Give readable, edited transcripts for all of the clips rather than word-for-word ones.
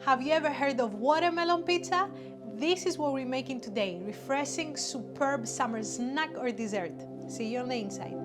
Have you ever heard of watermelon pizza? This is what we're making today. Refreshing, superb summer snack or dessert. See you on the inside.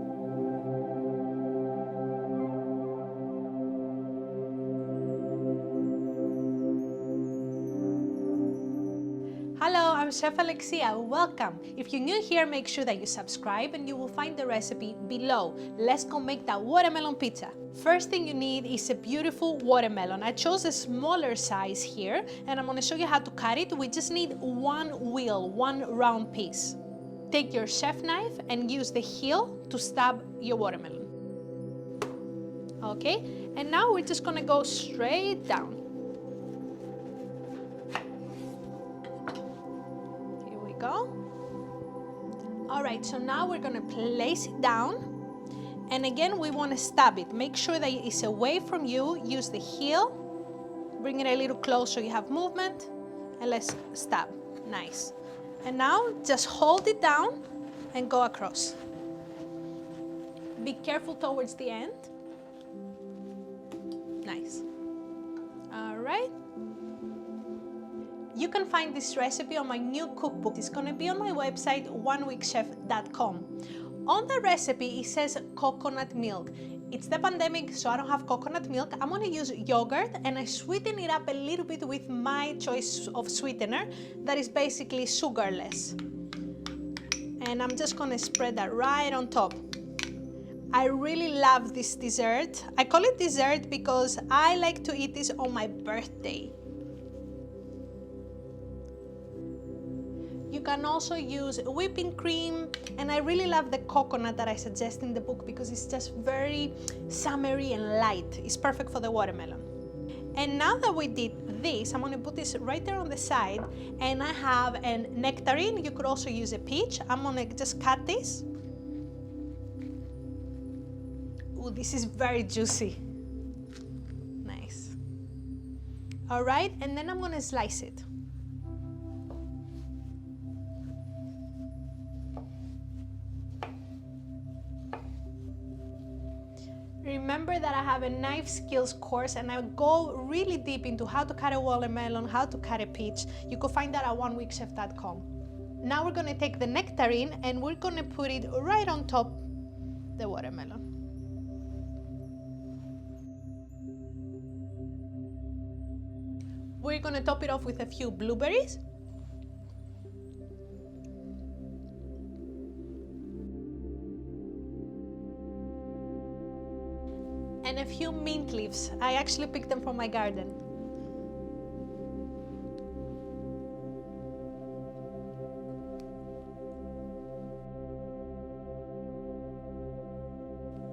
Hello, I'm Chef Alexia. Welcome. If you're new here, make sure that you subscribe and you will find the recipe below. Let's go make that watermelon pizza. First thing you need is a beautiful watermelon. I chose a smaller size here and I'm going to show you how to cut it. We just need one round piece. Take your chef knife and use the heel to stab your watermelon. Okay, and now we're just going to go straight down. Go. All right, so now we're going to place it down, and again we want to stab it. Make sure that it's away from you. Use the heel, bring it a little closer so you have movement, and let's stab. Nice. And now just hold it down and go across. Be careful towards the end. Nice. All right. You can find this recipe on my new cookbook. It's going to be on my website, oneweekchef.com. On the recipe, it says coconut milk. It's the pandemic, so I don't have coconut milk. I'm going to use yogurt, and I sweeten it up a little bit with my choice of sweetener that is basically sugarless. And I'm just going to spread that right on top. I really love this dessert. I call it dessert because I like to eat this on my birthday. You can also use whipping cream, and I really love the coconut that I suggest in the book because it's just very summery and light. It's perfect for the watermelon. And now that we did this, I'm going to put this right there on the side, and I have a nectarine. You could also use a peach. I'm going to just cut this. Ooh, this is very juicy. Nice. All right, and then I'm going to slice it. Remember that I have a knife skills course and I go really deep into how to cut a watermelon, how to cut a peach. You can find that at oneweekchef.com. Now we're going to take the nectarine and we're going to put it right on top the watermelon. We're going to top it off with a few blueberries. And a few mint leaves. I actually picked them from my garden.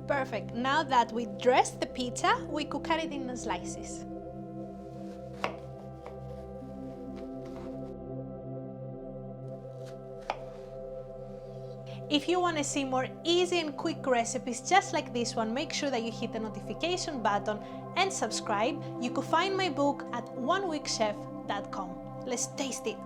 Perfect. Now that we dressed the pizza, we could cut it in slices. If you want to see more easy and quick recipes just like this one, make sure that you hit the notification button and subscribe. You can find my book at oneweekchef.com. Let's taste it.